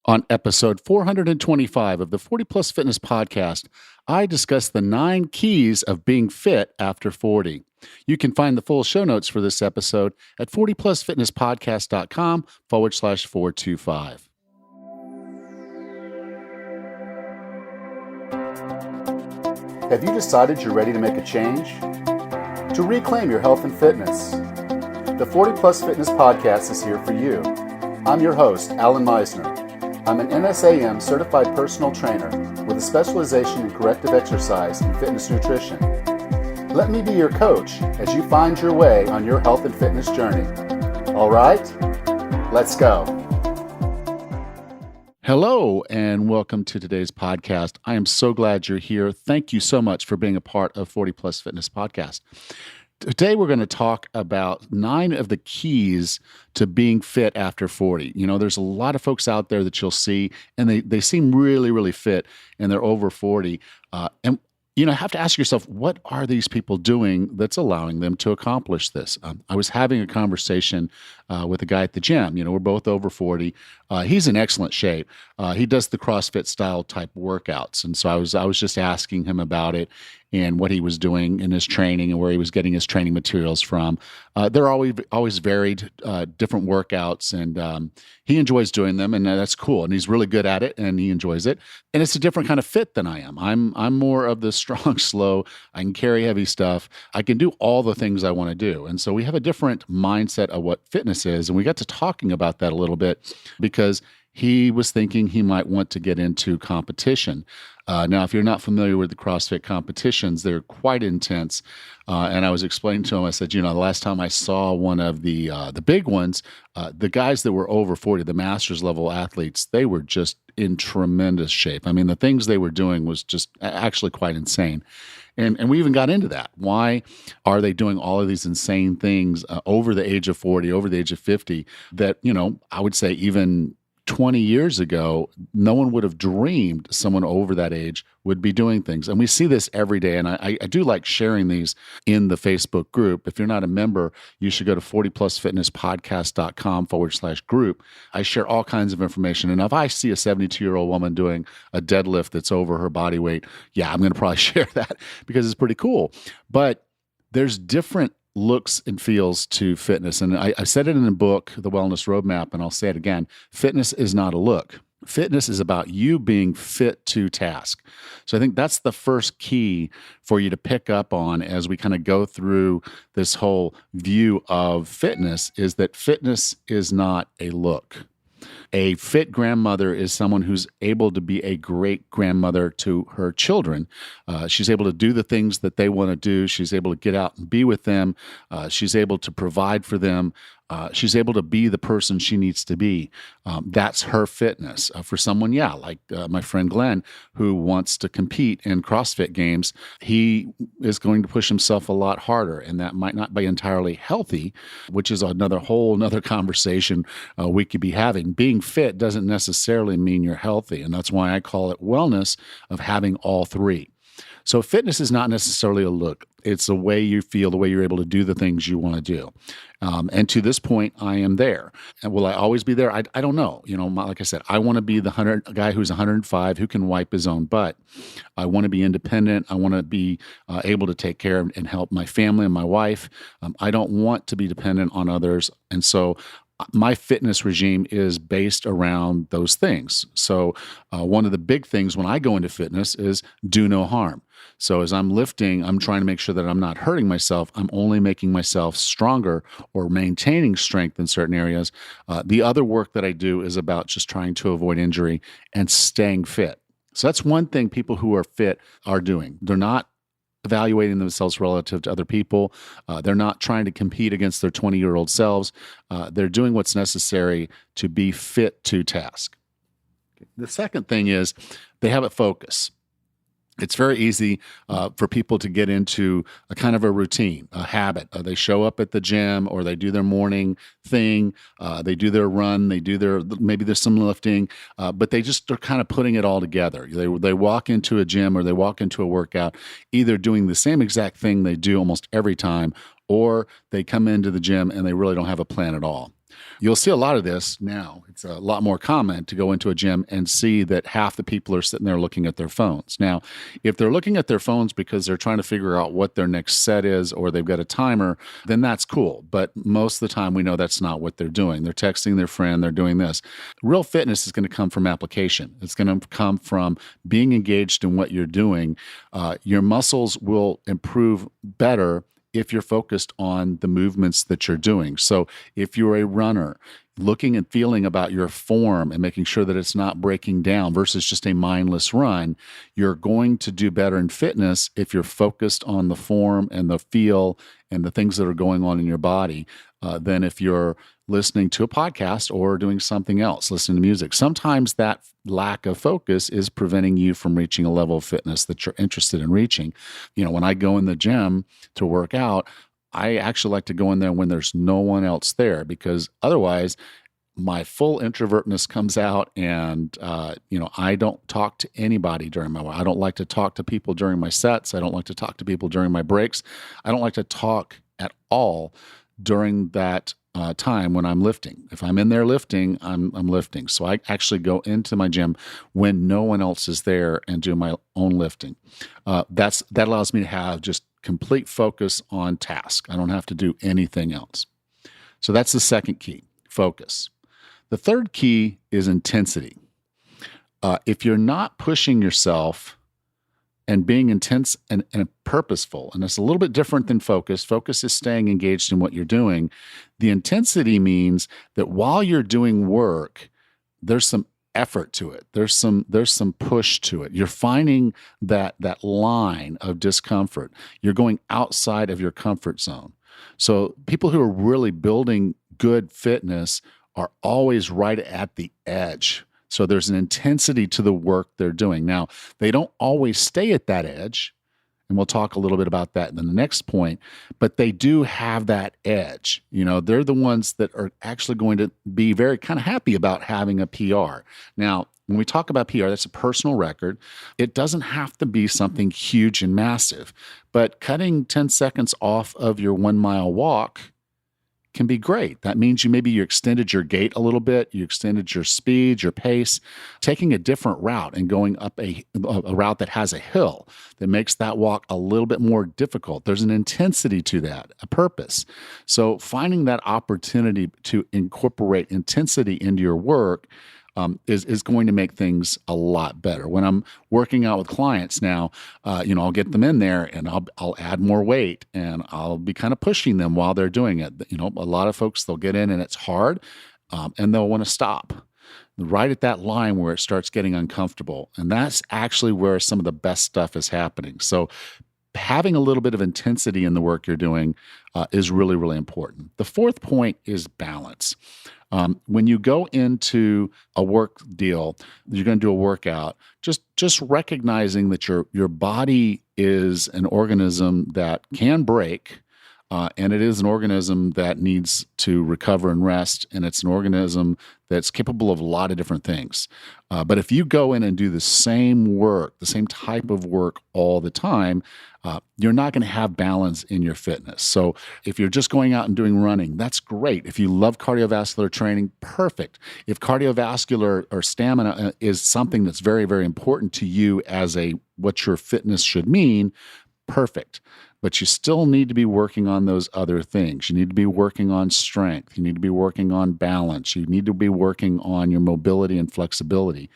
On episode 425 of the 40 Plus Fitness Podcast, I discuss the 9 keys of being fit after 40. You can find the full show notes for this episode at 40plusfitnesspodcast.com/425. Have you decided you're ready to make a change? To reclaim your health and fitness? The 40 Plus Fitness Podcast is here for you. I'm your host, Alan Meisner. I'm an NSAM certified personal trainer with a specialization in corrective exercise and fitness nutrition. Let me be your coach as you find your way on your health and fitness journey. All right, let's go. Hello, and welcome to today's podcast. I am so glad you're here. Thank you so much for being a part of 40 Plus Fitness Podcast. Today, we're going to talk about 9 of the keys to being fit after 40. You know, there's a lot of folks out there that you'll see, and they seem really, really fit, and they're over 40. And you know, have to ask yourself, what are these people doing that's allowing them to accomplish this? I was having a conversation with a guy at the gym. You know, we're both over 40. He's in excellent shape. He does the CrossFit style type workouts. And so I was just asking him about it and what he was doing in his training and where he was getting his training materials from. They're always varied, different workouts, and he enjoys doing them, and that's cool. And he's really good at it, and he enjoys it. And it's a different kind of fit than I am. I'm more of the strong, slow. I can carry heavy stuff. I can do all the things I want to do. And so we have a different mindset of what fitness is, and we got to talking about that a little bit because he was thinking he might want to get into competition. Now, if you're not familiar with the CrossFit competitions, they're quite intense. And I was explaining to him, I said, you know, the last time I saw one of the big ones, the guys that were over 40, the masters level athletes, they were just in tremendous shape. I mean, the things they were doing was just actually quite insane. And we even got into that. Why are they doing all of these insane things over the age of 40, over the age of 50 that, you know, I would say even 20 years ago, no one would have dreamed someone over that age would be doing things. And we see this every day. And I do like sharing these in the Facebook group. If you're not a member, you should go to 40plusfitnesspodcast.com/group. I share all kinds of information. And if I see a 72-year-old woman doing a deadlift that's over her body weight, yeah, I'm going to probably share that because it's pretty cool. But there's different looks and feels to fitness. And I said it in the book, The Wellness Roadmap, and I'll say it again. Fitness is not a look. Fitness is about you being fit to task. So I think that's the first key for you to pick up on as we kind of go through this whole view of fitness, is that fitness is not a look. A fit grandmother is someone who's able to be a great grandmother to her children. She's able to do the things that they want to do. She's able to get out and be with them. She's able to provide for them. She's able to be the person she needs to be. That's her fitness. For someone, like my friend Glenn, who wants to compete in CrossFit games, he is going to push himself a lot harder, and that might not be entirely healthy, which is another conversation we could be having. Being fit doesn't necessarily mean you're healthy, and that's why I call it wellness of having all 3. So fitness is not necessarily a look. It's the way you feel, the way you're able to do the things you want to do. And to this point, I am there. And will I always be there? I don't know. You know, like I said, I want to be the guy who's 105 who can wipe his own butt. I want to be independent. I want to be able to take care of and help my family and my wife. I don't want to be dependent on others. And so my fitness regime is based around those things. So one of the big things when I go into fitness is do no harm. So as I'm lifting, I'm trying to make sure that I'm not hurting myself. I'm only making myself stronger or maintaining strength in certain areas. The other work that I do is about just trying to avoid injury and staying fit. So that's one thing people who are fit are doing. They're not evaluating themselves relative to other people. They're not trying to compete against their 20-year-old selves. They're doing what's necessary to be fit to task. The second thing is they have a focus. It's very easy for people to get into a kind of a routine, a habit. They show up at the gym or they do their morning thing. They do their run. They do maybe there's some lifting, but they just are kind of putting it all together. They walk into a gym or they walk into a workout, either doing the same exact thing they do almost every time, or they come into the gym and they really don't have a plan at all. You'll see a lot of this now. It's a lot more common to go into a gym and see that half the people are sitting there looking at their phones. Now, if they're looking at their phones because they're trying to figure out what their next set is or they've got a timer, then that's cool. But most of the time, we know that's not what they're doing. They're texting their friend, they're doing this. Real fitness is going to come from application. It's going to come from being engaged in what you're doing. Your muscles will improve better if you're focused on the movements that you're doing. So if you're a runner, looking and feeling about your form and making sure that it's not breaking down versus just a mindless run, you're going to do better in fitness if you're focused on the form and the feel and the things that are going on in your body than if you're listening to a podcast or doing something else, listening to music. Sometimes that lack of focus is preventing you from reaching a level of fitness that you're interested in reaching. When I go in the gym to work out, I actually like to go in there when there's no one else there, because otherwise my full introvertness comes out, and I don't talk to anybody during my work. I don't like to talk to people during my sets. I don't like to talk to people during my breaks. I don't like to talk at all during that time when I'm lifting. If I'm in there lifting, I'm lifting. So I actually go into my gym when no one else is there and do my own lifting. That allows me to have just complete focus on task. I don't have to do anything else. So that's the second key, focus. The third key is intensity. If you're not pushing yourself and being intense and purposeful, and it's a little bit different than focus. Focus is staying engaged in what you're doing. The intensity means that while you're doing work, there's some effort to it. There's some push to it. You're finding that line of discomfort. You're going outside of your comfort zone. So people who are really building good fitness are always right at the edge. So there's an intensity to the work they're doing. Now, they don't always stay at that edge, and we'll talk a little bit about that in the next point, but they do have that edge. They're the ones that are actually going to be very kind of happy about having a PR. Now, when we talk about PR, that's a personal record. It doesn't have to be something huge and massive, but cutting 10 seconds off of your 1 mile walk can be great. That means you extended your gait a little bit, you extended your speed, your pace, taking a different route and going up a route that has a hill that makes that walk a little bit more difficult. There's an intensity to that, a purpose. So finding that opportunity to incorporate intensity into your work is going to make things a lot better. When I'm working out with clients now, I'll get them in there and I'll add more weight and I'll be kind of pushing them while they're doing it. A lot of folks, they'll get in and it's hard and they'll want to stop right at that line where it starts getting uncomfortable. And that's actually where some of the best stuff is happening. So having a little bit of intensity in the work you're doing is really, really important. The fourth point is balance. When you go into a work deal, you're going to do a workout, just recognizing that your body is an organism that can break, and it is an organism that needs to recover and rest, and it's an organism that's capable of a lot of different things. But if you go in and do the same work, the same type of work all the time, you're not going to have balance in your fitness. So if you're just going out and doing running, that's great. If you love cardiovascular training, perfect. If cardiovascular or stamina is something that's very, very important to you as what your fitness should mean, perfect. But you still need to be working on those other things. You need to be working on strength. You need to be working on balance. You need to be working on your mobility and flexibility.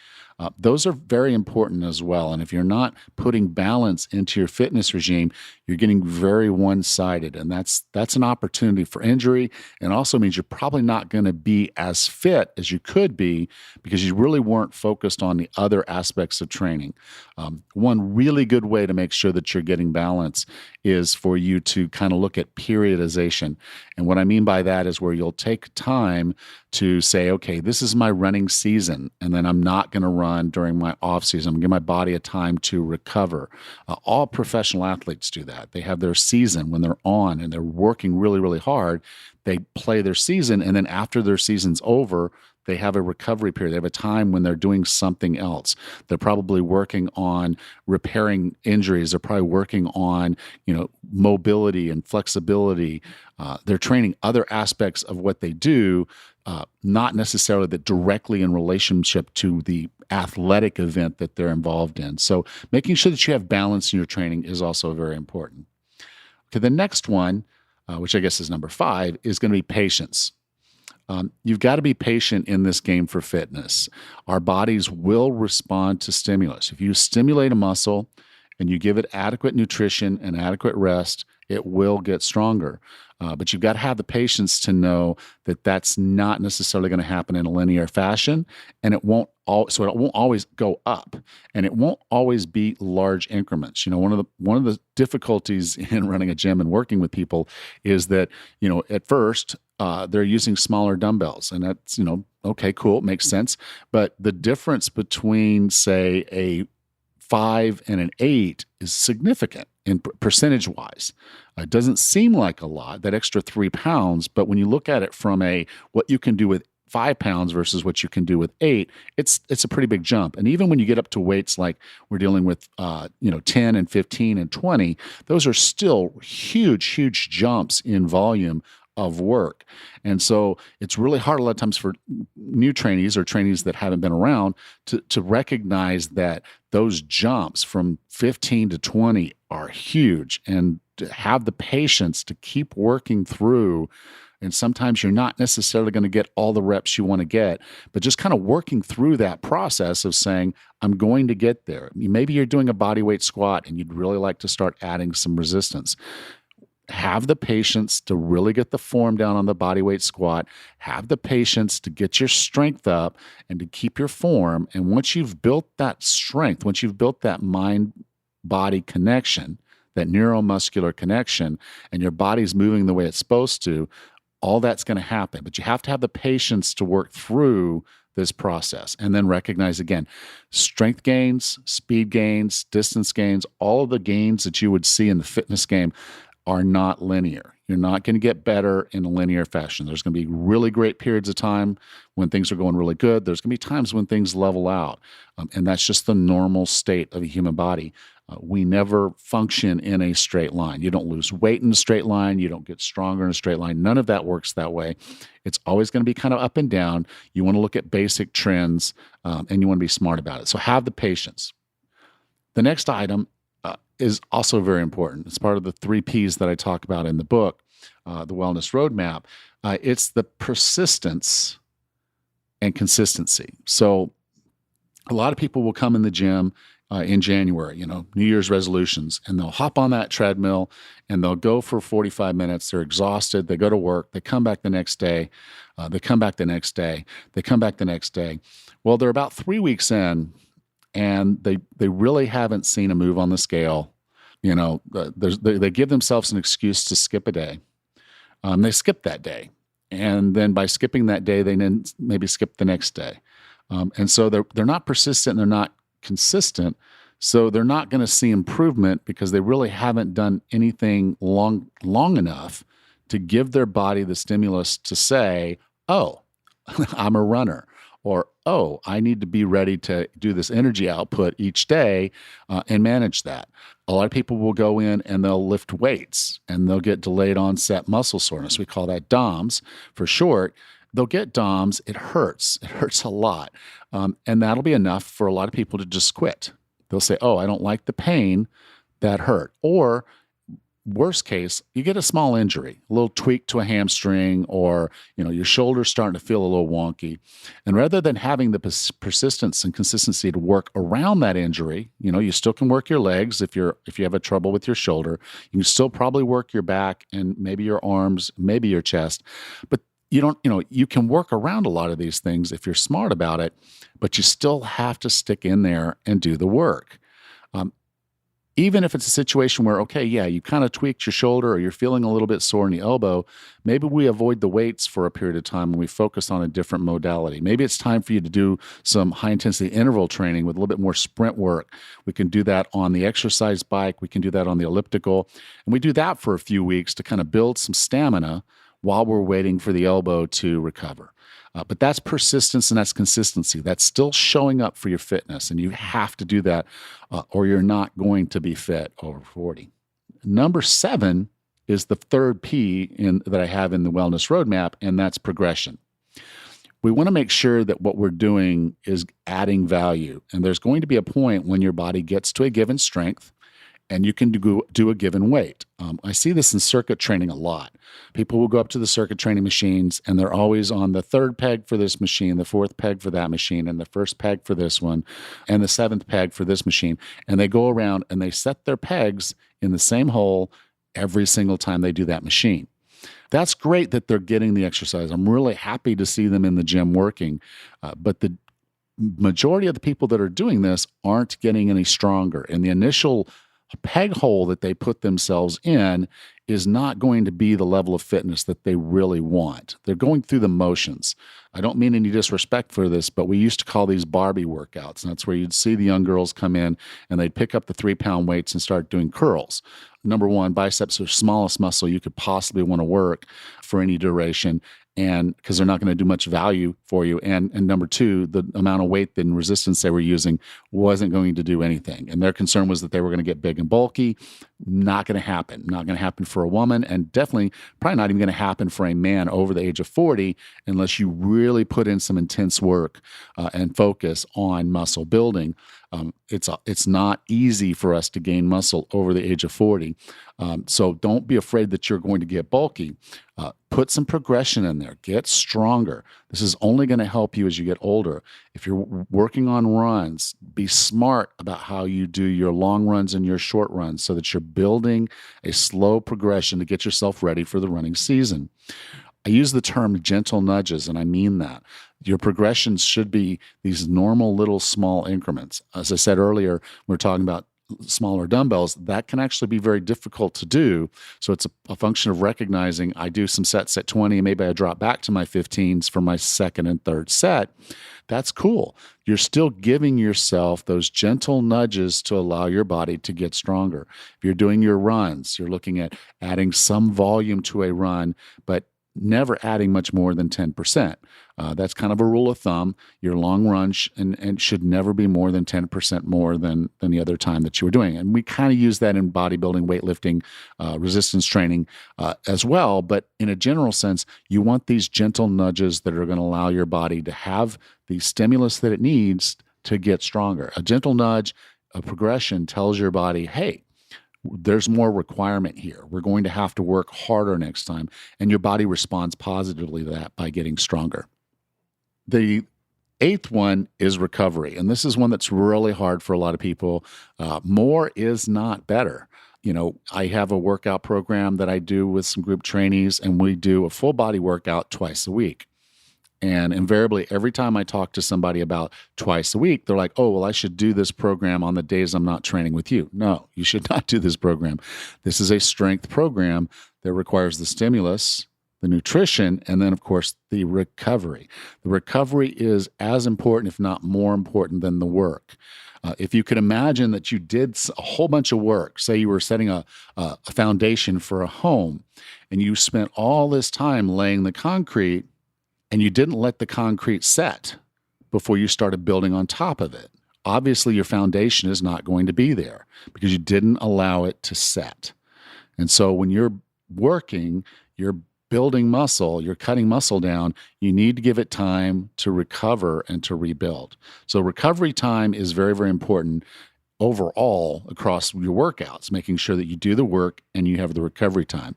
Those are very important as well. And if you're not putting balance into your fitness regime, you're getting very one-sided. And that's an opportunity for injury, and also means you're probably not going to be as fit as you could be because you really weren't focused on the other aspects of training. One really good way to make sure that you're getting balance is for you to kind of look at periodization. And what I mean by that is where you'll take time to say, okay, this is my running season, and then I'm not going to run during my off season. I'm going to give my body a time to recover. All professional athletes do that. They have their season when they're on and they're working really, really hard. They play their season, and then after their season's over, they have a recovery period. They have a time when they're doing something else. They're probably working on repairing injuries. They're probably working on, mobility and flexibility. They're training other aspects of what they do, not necessarily that directly in relationship to the athletic event that they're involved in. So making sure that you have balance in your training is also very important. Okay, the next one, which I guess is number 5, is going to be patience. You've got to be patient in this game for fitness. Our bodies will respond to stimulus. If you stimulate a muscle and you give it adequate nutrition and adequate rest, it will get stronger. But you've got to have the patience to know that that's not necessarily going to happen in a linear fashion, and it won't always go up, and it won't always be large increments. One of the difficulties in running a gym and working with people is that at first they're using smaller dumbbells, and that's okay, cool, it makes sense. But the difference between, say, a 5 and an 8 is significant in percentage wise. It doesn't seem like a lot, that extra 3 pounds, but when you look at it from what you can do with 5 pounds versus what you can do with 8, it's a pretty big jump. And even when you get up to weights like we're dealing with, 10 and 15 and 20, those are still huge jumps in volume of work. And so it's really hard a lot of times for new trainees or trainees that haven't been around to recognize that those jumps from 15 to 20 are huge, and to have the patience to keep working through. And sometimes you're not necessarily going to get all the reps you want to get, but just kind of working through that process of saying, I'm going to get there. Maybe you're doing a bodyweight squat and you'd really like to start adding some resistance. Have the patience to really get the form down on the bodyweight squat. Have the patience to get your strength up and to keep your form. And once you've built that strength, once you've built that mind-body connection, that neuromuscular connection, and your body's moving the way it's supposed to, all that's going to happen. But you have to have the patience to work through this process, and then recognize, again, strength gains, speed gains, distance gains, all of the gains that you would see in the fitness game are not linear. You're not going to get better in a linear fashion. There's going to be really great periods of time when things are going really good. There's going to be times when things level out. And that's just the normal state of a human body. We never function in a straight line. You don't lose weight in a straight line. You don't get stronger in a straight line. None of that works that way. It's always going to be kind of up and down. You want to look at basic trends, and you want to be smart about it. So have the patience. The next item is also very important. It's part of the 3 Ps that I talk about in the book, the Wellness Roadmap. It's the persistence and consistency. So a lot of people will come in the gym in January, New Year's resolutions, and they'll hop on that treadmill and they'll go for 45 minutes. They're exhausted. They go to work. They come back the next day. They come back the next day. They come back the next day. Well, they're about 3 weeks in, and they really haven't seen a move on the scale. They give themselves an excuse to skip a day. They skip that day. And then by skipping that day, they then maybe skip the next day. And so they're not persistent, they're not consistent. So they're not going to see improvement because they really haven't done anything long enough to give their body the stimulus to say, oh, I'm a runner. Or, oh, I need to be ready to do this energy output each day and manage that. A lot of people will go in and they'll lift weights and they'll get delayed onset muscle soreness. We call that DOMS for short. They'll get DOMS. It hurts. It hurts a lot. And that'll be enough for a lot of people to just quit. They'll say, oh, I don't like the pain. That hurt. Or worst case, you get a small injury, a little tweak to a hamstring, or your shoulder's starting to feel a little wonky. And rather than having the persistence and consistency to work around that injury, you still can work your legs if you have a trouble with your shoulder. You can still probably work your back and maybe your arms, maybe your chest. But you can work around a lot of these things if you're smart about it, but you still have to stick in there and do the work. Even if it's a situation where, okay, yeah, you kind of tweaked your shoulder or you're feeling a little bit sore in the elbow, maybe we avoid the weights for a period of time and we focus on a different modality. Maybe it's time for you to do some high-intensity interval training with a little bit more sprint work. We can do that on the exercise bike. We can do that on the elliptical. And we do that for a few weeks to kind of build some stamina while we're waiting for the elbow to recover. But that's persistence and that's consistency. That's still showing up for your fitness. And you have to do that or you're not going to be fit over 40. Number 7 is the third P that I have in the wellness roadmap, and that's progression. We want to make sure that what we're doing is adding value. And there's going to be a point when your body gets to a given strength and you can do a given weight. I see this in circuit training a lot. People will go up to the circuit training machines and they're always on the 3rd peg for this machine, the 4th peg for that machine, and the 1st peg for this one, and the 7th peg for this machine. And they go around and they set their pegs in the same hole every single time they do that machine. That's great that they're getting the exercise. I'm really happy to see them in the gym working. But the majority of the people that are doing this aren't getting any stronger. And the initial peg hole that they put themselves in is not going to be the level of fitness that they really want. They're going through the motions. I don't mean any disrespect for this, but we used to call these Barbie workouts. And that's where you'd see the young girls come in and they'd pick up the 3-pound weights and start doing curls. Number one, biceps are the smallest muscle you could possibly want to work for any duration, and because they're not going to do much value for you. And number two, the amount of weight and resistance they were using wasn't going to do anything. And their concern was that they were going to get big and bulky. Not going to happen. Not going to happen for a woman, and definitely probably not even going to happen for a man over the age of 40 unless you really put in some intense work and focus on muscle building. It's not easy for us to gain muscle over the age of 40. So don't be afraid that you're going to get bulky. Put some progression in there. Get stronger. This is only going to help you as you get older. If you're working on runs, be smart about how you do your long runs and your short runs so that you're building a slow progression to get yourself ready for the running season. I use the term gentle nudges, and I mean that. Your progressions should be these normal little small increments. As I said earlier, we're talking about smaller dumbbells. That can actually be very difficult to do. So it's a function of recognizing I do some sets at 20 and maybe I drop back to my 15s for my second and third set. That's cool. You're still giving yourself those gentle nudges to allow your body to get stronger. If you're doing your runs, you're looking at adding some volume to a run, but never adding much more than 10%. That's kind of a rule of thumb. Your long run and should never be more than 10% more than the other time that you were doing. And we kind of use that in bodybuilding, weightlifting, resistance training as well. But in a general sense, you want these gentle nudges that are going to allow your body to have the stimulus that it needs to get stronger. A gentle nudge, a progression tells your body, hey, there's more requirement here. We're going to have to work harder next time. And your body responds positively to that by getting stronger. The 8th one is recovery. And this is one that's really hard for a lot of people. More is not better. You know, I have a workout program that I do with some group trainees, and we do a full body workout twice a week. And invariably, every time I talk to somebody about twice a week, they're like, oh, well, I should do this program on the days I'm not training with you. No, you should not do this program. This is a strength program that requires the stimulus, the nutrition, and then, of course, the recovery. The recovery is as important, if not more important, than the work. If you could imagine that you did a whole bunch of work, say you were setting a foundation for a home, and you spent all this time laying the concrete, and you didn't let the concrete set before you started building on top of it. Obviously, your foundation is not going to be there because you didn't allow it to set. And so when you're working, you're building muscle, you're cutting muscle down, you need to give it time to recover and to rebuild. So recovery time is very, very important overall across your workouts, making sure that you do the work and you have the recovery time.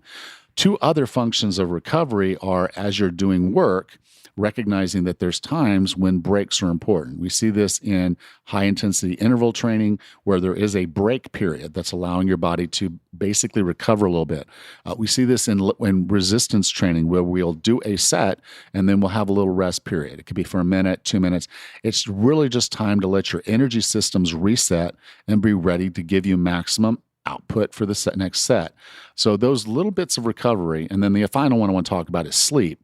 Two other functions of recovery are as you're doing work, recognizing that there's times when breaks are important. We see this in high-intensity interval training where there is a break period that's allowing your body to basically recover a little bit. We see this in resistance training where we'll do a set and then we'll have a little rest period. It could be for a minute, 2 minutes. It's really just time to let your energy systems reset and be ready to give you maximum output for the next set. So those little bits of recovery, and then the final one I want to talk about is sleep.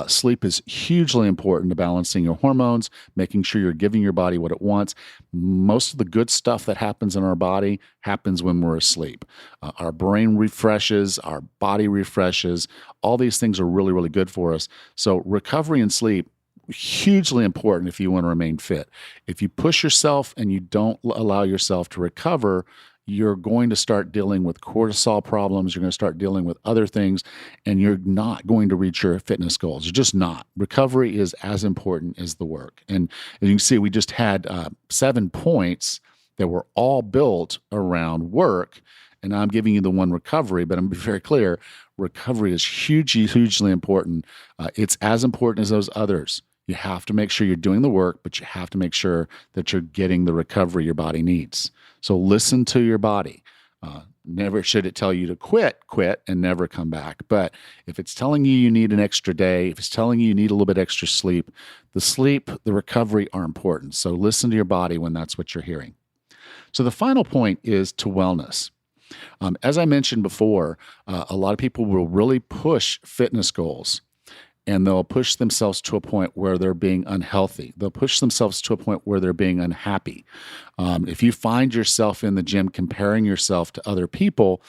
Sleep is hugely important to balancing your hormones, making sure you're giving your body what it wants. Most of the good stuff that happens in our body happens when we're asleep. Our brain refreshes, our body refreshes. All these things are really, really good for us. So recovery and sleep, hugely important if you want to remain fit. If you push yourself and you don't allow yourself to recover, you're going to start dealing with cortisol problems. You're going to start dealing with other things, and you're not going to reach your fitness goals. You're just not. Recovery is as important as the work. And as you can see, we just had 7 points that were all built around work. And I'm giving you the one recovery, but I'm going to be very clear. Recovery is hugely important. It's as important as those others. You have to make sure you're doing the work, but you have to make sure that you're getting the recovery your body needs. So listen to your body. Never should it tell you to quit, and never come back. But if it's telling you need an extra day, if it's telling you need a little bit extra sleep, the recovery are important. So listen to your body when that's what you're hearing. So the final point is to wellness. As I mentioned before, a lot of people will really push fitness goals, and they'll push themselves to a point where they're being unhealthy. They'll push themselves to a point where they're being unhappy. If you find yourself in the gym comparing yourself to other people,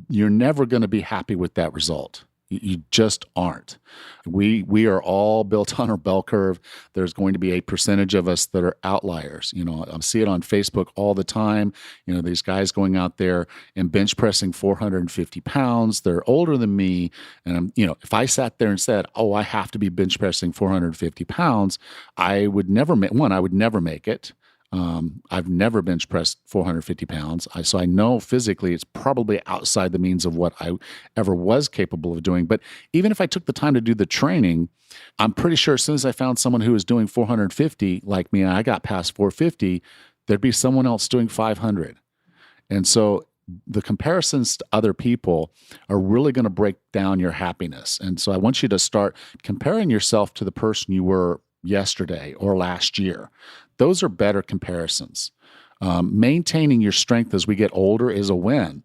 you're never going to be happy with that result. You just aren't. We are all built on our bell curve. There's going to be a percentage of us that are outliers. I see it on Facebook all the time. These guys going out there and bench pressing 450 pounds. They're older than me. And if I sat there and said, oh, I have to be bench pressing 450 pounds, I would never make it. I've never bench pressed 450 pounds. So I know physically it's probably outside the means of what I ever was capable of doing. But even if I took the time to do the training, I'm pretty sure as soon as I found someone who was doing 450 like me and I got past 450, there'd be someone else doing 500. And so the comparisons to other people are really going to break down your happiness. And so I want you to start comparing yourself to the person you were yesterday or last year. Those are better comparisons. Maintaining your strength as we get older is a win.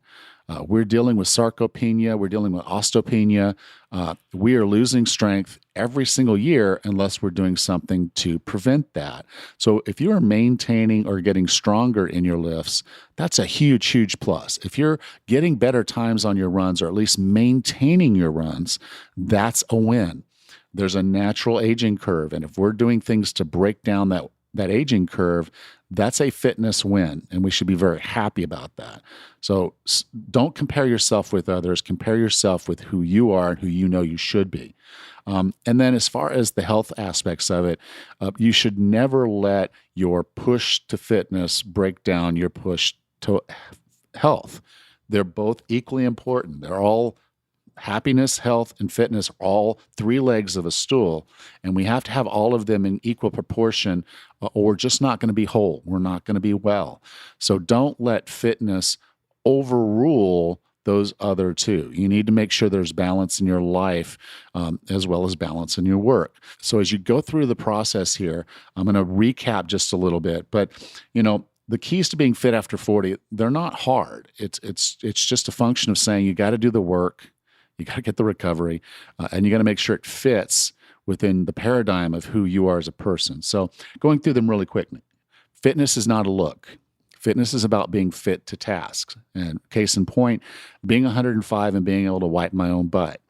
We're dealing with sarcopenia. We're dealing with osteopenia. We are losing strength every single year unless we're doing something to prevent that. So if you are maintaining or getting stronger in your lifts, that's a huge plus. If you're getting better times on your runs, or at least maintaining your runs, that's a win. There's a natural aging curve. And if we're doing things to break down that aging curve, that's a fitness win. And we should be very happy about that. So don't compare yourself with others. Compare yourself with who you are and who you know you should be. And then as far as the health aspects of it, you should never let your push to fitness break down your push to health. They're both equally important. They're all happiness, health, and fitness, all 3 legs of a stool, and we have to have all of them in equal proportion, or we're just not going to be whole. We're not going to be well. So don't let fitness overrule those other 2. You need to make sure there's balance in your life as well as balance in your work. So as you go through the process here, I'm going to recap just a little bit, but the keys to being fit after 40, they're not hard. It's just a function of saying you got to do the work. You got to get the recovery, and you got to make sure it fits within the paradigm of who you are as a person. So going through them really quickly. Fitness is not a look. Fitness is about being fit to tasks. And case in point, being 105 and being able to wipe my own butt.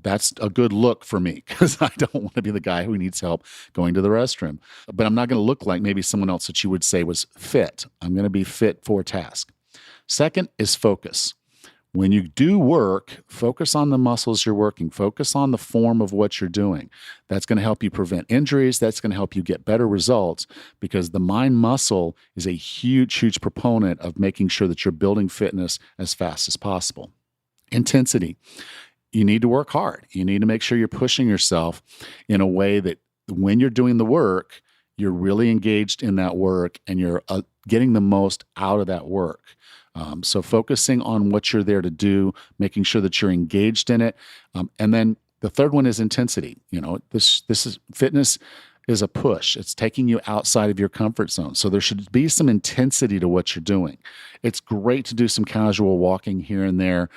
That's a good look for me because I don't want to be the guy who needs help going to the restroom. But I'm not going to look like maybe someone else that you would say was fit. I'm going to be fit for a task. Second is focus. When you do work, focus on the muscles you're working. Focus on the form of what you're doing. That's going to help you prevent injuries. That's going to help you get better results because the mind muscle is a huge proponent of making sure that you're building fitness as fast as possible. Intensity. You need to work hard. You need to make sure you're pushing yourself in a way that when you're doing the work, you're really engaged in that work and you're getting the most out of that work. So focusing on what you're there to do, making sure that you're engaged in it. And then the third one is intensity. This is fitness is a push. It's taking you outside of your comfort zone. So there should be some intensity to what you're doing. It's great to do some casual walking here and there.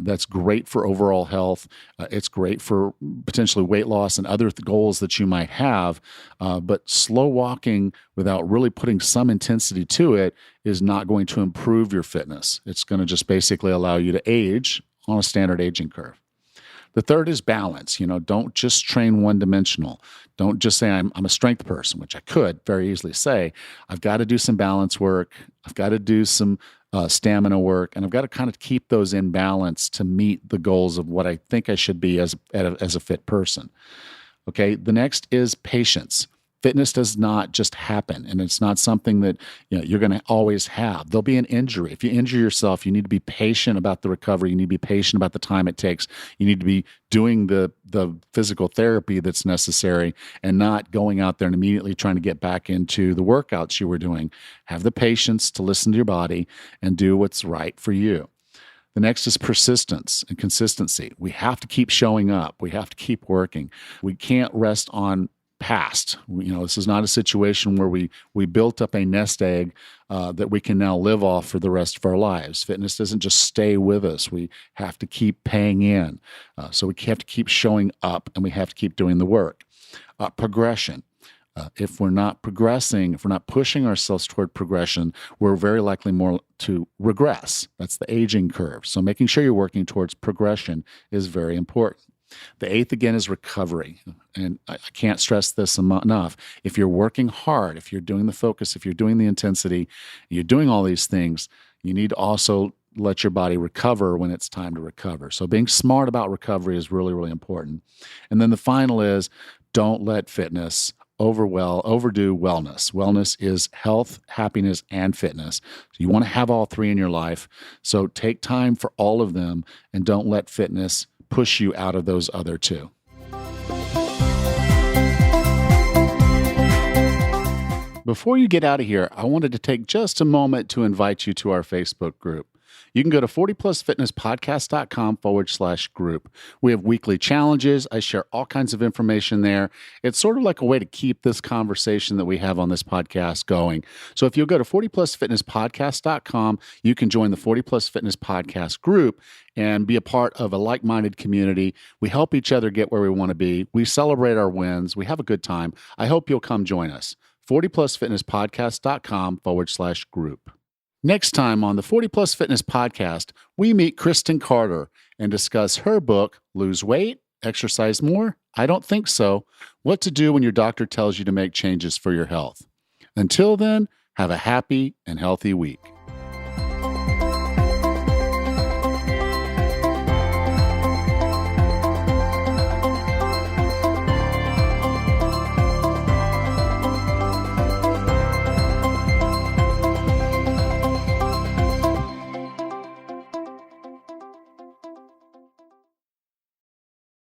That's great for overall health. It's great for potentially weight loss and other goals that you might have. But slow walking without really putting some intensity to it is not going to improve your fitness. It's going to just basically allow you to age on a standard aging curve. The third is balance. Don't just train one dimensional. Don't just say I'm a strength person, which I could very easily say. I've got to do some balance work. I've got to do some stamina work, and I've got to kind of keep those in balance to meet the goals of what I think I should be as a fit person. Okay. The next is patience. Fitness does not just happen, and it's not something that you're going to always have. There'll be an injury. If you injure yourself, you need to be patient about the recovery. You need to be patient about the time it takes. You need to be doing the physical therapy that's necessary and not going out there and immediately trying to get back into the workouts you were doing. Have the patience to listen to your body and do what's right for you. The next is persistence and consistency. We have to keep showing up. We have to keep working. We can't rest on past. This is not a situation where we built up a nest egg that we can now live off for the rest of our lives. Fitness doesn't just stay with us. We have to keep paying in. So we have to keep showing up, and we have to keep doing the work. Progression. If we're not progressing, if we're not pushing ourselves toward progression, we're very likely more to regress. That's the aging curve. So making sure you're working towards progression is very important. The eighth, again, is recovery. And I can't stress this enough. If you're working hard, if you're doing the focus, if you're doing the intensity, you're doing all these things, you need to also let your body recover when it's time to recover. So being smart about recovery is really, really important. And then the final is don't let fitness overdo wellness. Wellness is health, happiness, and fitness. So you want to have all three in your life. So take time for all of them and don't let fitness push you out of those other two. Before you get out of here, I wanted to take just a moment to invite you to our Facebook group. You can go to 40plusfitnesspodcast.com/group. We have weekly challenges. I share all kinds of information there. It's sort of like a way to keep this conversation that we have on this podcast going. So if you'll go to 40plusfitnesspodcast.com, you can join the 40 Plus Fitness Podcast group and be a part of a like-minded community. We help each other get where we want to be. We celebrate our wins. We have a good time. I hope you'll come join us. 40plusfitnesspodcast.com/group. Next time on the 40 Plus Fitness Podcast, we meet Kristen Carter and discuss her book, Lose Weight, Exercise More? I Don't Think So. What to do when your doctor tells you to make changes for your health. Until then, have a happy and healthy week.